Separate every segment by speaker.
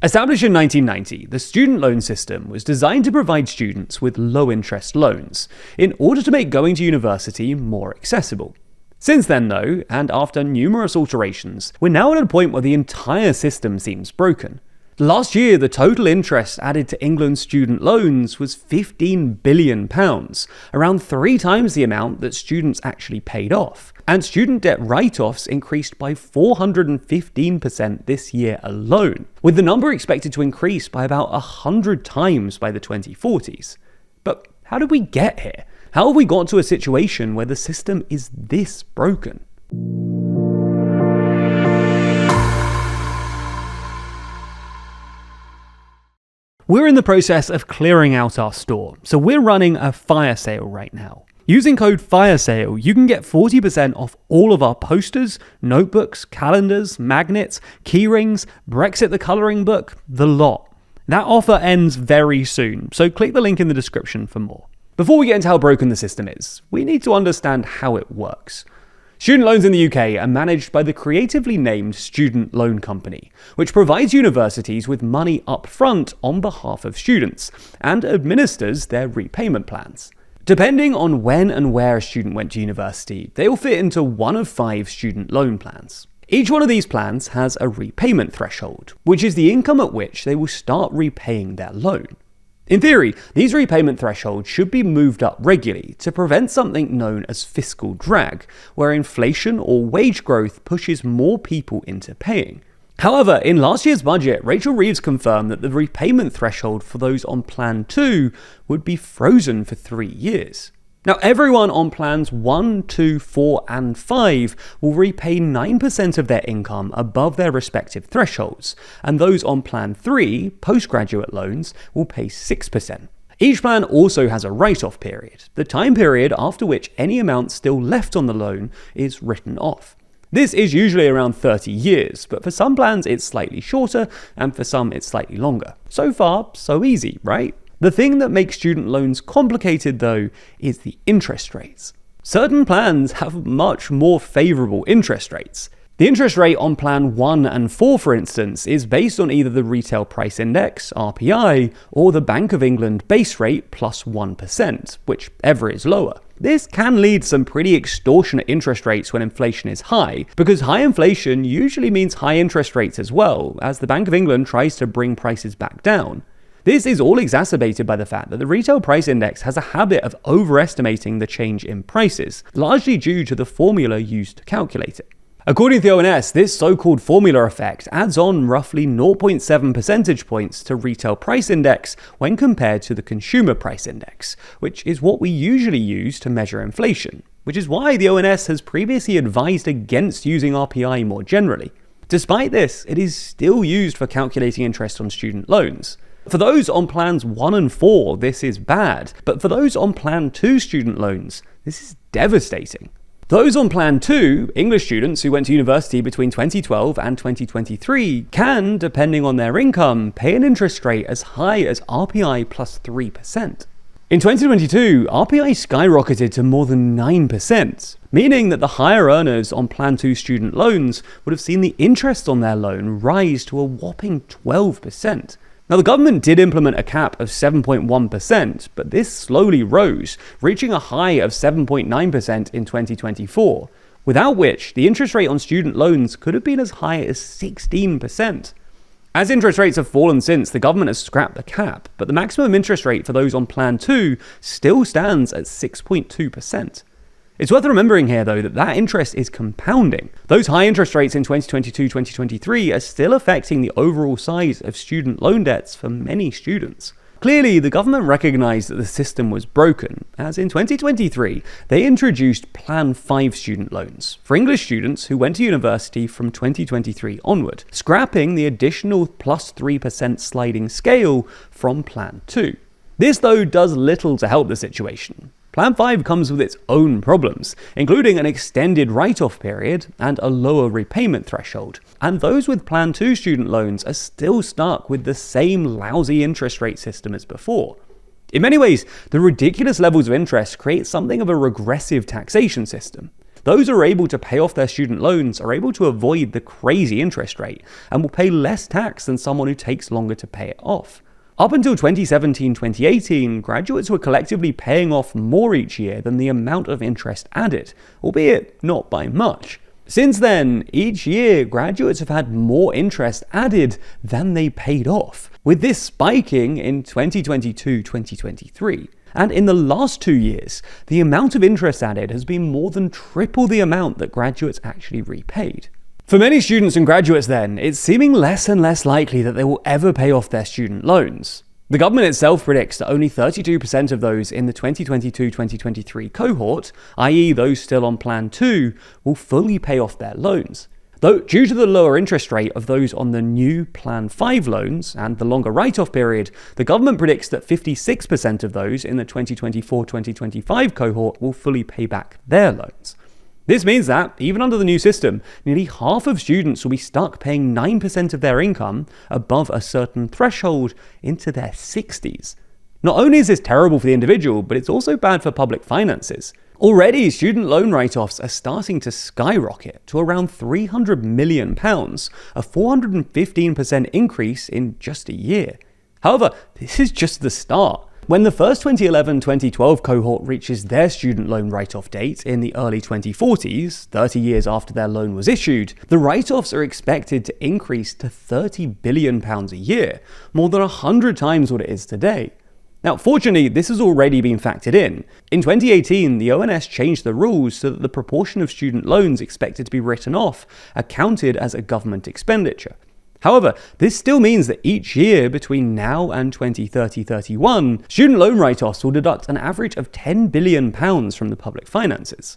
Speaker 1: Established in 1990, the student loan system was designed to provide students with low-interest loans in order to make going to university more accessible. Since then, though, and after numerous alterations, we're now at a point where the entire system seems broken. Last year, the total interest added to England's student loans was £15 billion, around 3 times the amount that students actually paid off. And student debt write-offs increased by 415% this year alone, with the number expected to increase by about 100 times by the 2040s. But how did we get here? How have we got to a situation where the system is this broken? We're in the process of clearing out our store, so we're running a fire sale right now. Using code FIRESALE, you can get 40% off all of our posters, notebooks, calendars, magnets, keyrings, Brexit the colouring book, the lot. That offer ends very soon, so click the link in the description for more. Before we get into how broken the system is, we need to understand how it works. Student loans in the UK are managed by the creatively named Student Loan Company, which provides universities with money up front on behalf of students, and administers their repayment plans. Depending on when and where a student went to university, they will fit into one of 5 student loan plans. Each one of these plans has a repayment threshold, which is the income at which they will start repaying their loan. In theory, these repayment thresholds should be moved up regularly to prevent something known as fiscal drag, where inflation or wage growth pushes more people into paying. However, in last year's budget, Rachel Reeves confirmed that the repayment threshold for those on Plan 2 would be frozen for 3 years. Now, everyone on Plans 1, 2, 4, and 5 will repay 9% of their income above their respective thresholds, and those on Plan 3, postgraduate loans, will pay 6%. Each plan also has a write-off period, the time period after which any amount still left on the loan is written off. This is usually around 30 years, but for some plans it's slightly shorter, and for some it's slightly longer. So far, so easy, right? The thing that makes student loans complicated, though, is the interest rates. Certain plans have much more favourable interest rates. The interest rate on Plan 1 and 4, for instance, is based on either the Retail Price Index, RPI, or the Bank of England base rate plus 1%, whichever is lower. This can lead to some pretty extortionate interest rates when inflation is high, because high inflation usually means high interest rates as well, as the Bank of England tries to bring prices back down. This is all exacerbated by the fact that the Retail Price Index has a habit of overestimating the change in prices, largely due to the formula used to calculate it. According to the ONS, this so-called formula effect adds on roughly 0.7 percentage points to Retail Price Index when compared to the Consumer Price Index, which is what we usually use to measure inflation, which is why the ONS has previously advised against using RPI more generally. Despite this, it is still used for calculating interest on student loans. For those on Plans 1 and 4, this is bad, but for those on Plan 2 student loans, this is devastating. Those on Plan 2, English students who went to university between 2012 and 2023, can, depending on their income, pay an interest rate as high as RPI plus 3%. In 2022, RPI skyrocketed to more than 9%, meaning that the higher earners on Plan 2 student loans would have seen the interest on their loan rise to a whopping 12%. Now, the government did implement a cap of 7.1%, but this slowly rose, reaching a high of 7.9% in 2024, without which the interest rate on student loans could have been as high as 16%. As interest rates have fallen since, the government has scrapped the cap, but the maximum interest rate for those on Plan 2 still stands at 6.2%. It's worth remembering here, though, that that interest is compounding. Those high interest rates in 2022-2023 are still affecting the overall size of student loan debts for many students. Clearly, the government recognised that the system was broken, as in 2023, they introduced Plan 5 student loans for English students who went to university from 2023 onward, scrapping the additional plus 3% sliding scale from Plan 2. This, though, does little to help the situation. Plan 5 comes with its own problems, including an extended write-off period and a lower repayment threshold, and those with Plan 2 student loans are still stuck with the same lousy interest rate system as before. In many ways, the ridiculous levels of interest create something of a regressive taxation system. those who are able to pay off their student loans are able to avoid the crazy interest rate and will pay less tax than someone who takes longer to pay it off. Up until 2017-2018, graduates were collectively paying off more each year than the amount of interest added, albeit not by much. Since then, each year, graduates have had more interest added than they paid off, with this spiking in 2022-2023. And in the last 2 years, the amount of interest added has been more than triple the amount that graduates actually repaid. For many students and graduates then, it's seeming less and less likely that they will ever pay off their student loans. The government itself predicts that only 32% of those in the 2022-2023 cohort, i.e. those still on Plan 2, will fully pay off their loans. Though, due to the lower interest rate of those on the new Plan 5 loans and the longer write-off period, the government predicts that 56% of those in the 2024-2025 cohort will fully pay back their loans. This means that, even under the new system, nearly half of students will be stuck paying 9% of their income above a certain threshold into their 60s. Not only is this terrible for the individual, but it's also bad for public finances. Already, student loan write-offs are starting to skyrocket to around £300 million, a 415% increase in just a year. However, this is just the start. When the first 2011-2012 cohort reaches their student loan write-off date in the early 2040s, 30 years after their loan was issued, the write-offs are expected to increase to £30 billion a year, more than 100 times what it is today. Now, fortunately, this has already been factored in. In 2018, the ONS changed the rules so that the proportion of student loans expected to be written off are counted as a government expenditure. However, this still means that each year between now and 2030-31, student loan write-offs will deduct an average of £10 billion from the public finances.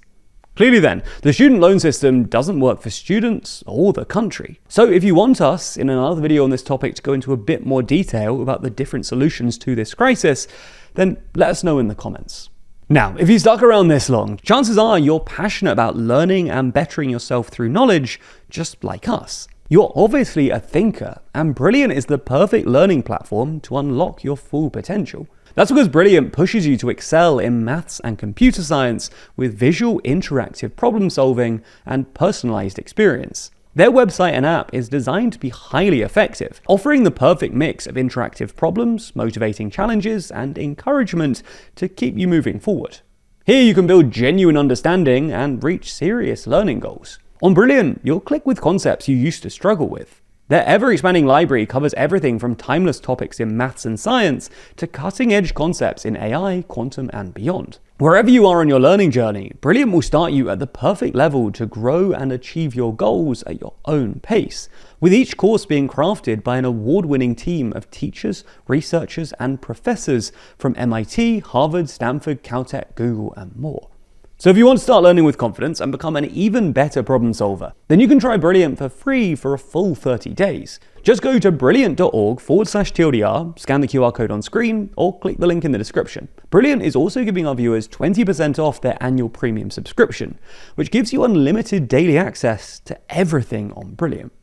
Speaker 1: Clearly then, the student loan system doesn't work for students or the country. So if you want us, in another video on this topic, to go into a bit more detail about the different solutions to this crisis, then let us know in the comments. Now, if you stuck around this long, chances are you're passionate about learning and bettering yourself through knowledge, just like us. You're obviously a thinker, and Brilliant is the perfect learning platform to unlock your full potential. That's because Brilliant pushes you to excel in maths and computer science with visual interactive problem solving and personalized experience. Their website and app is designed to be highly effective, offering the perfect mix of interactive problems, motivating challenges, and encouragement to keep you moving forward. Here you can build genuine understanding and reach serious learning goals. On Brilliant, you'll click with concepts you used to struggle with. Their ever-expanding library covers everything from timeless topics in maths and science to cutting-edge concepts in AI, quantum, and beyond. Wherever you are on your learning journey, Brilliant will start you at the perfect level to grow and achieve your goals at your own pace, with each course being crafted by an award-winning team of teachers, researchers, and professors from MIT, Harvard, Stanford, Caltech, Google, and more. So if you want to start learning with confidence and become an even better problem solver, then you can try Brilliant for free for a full 30 days. Just go to brilliant.org/TLDR, scan the QR code on screen, or click the link in the description. Brilliant is also giving our viewers 20% off their annual premium subscription, which gives you unlimited daily access to everything on Brilliant.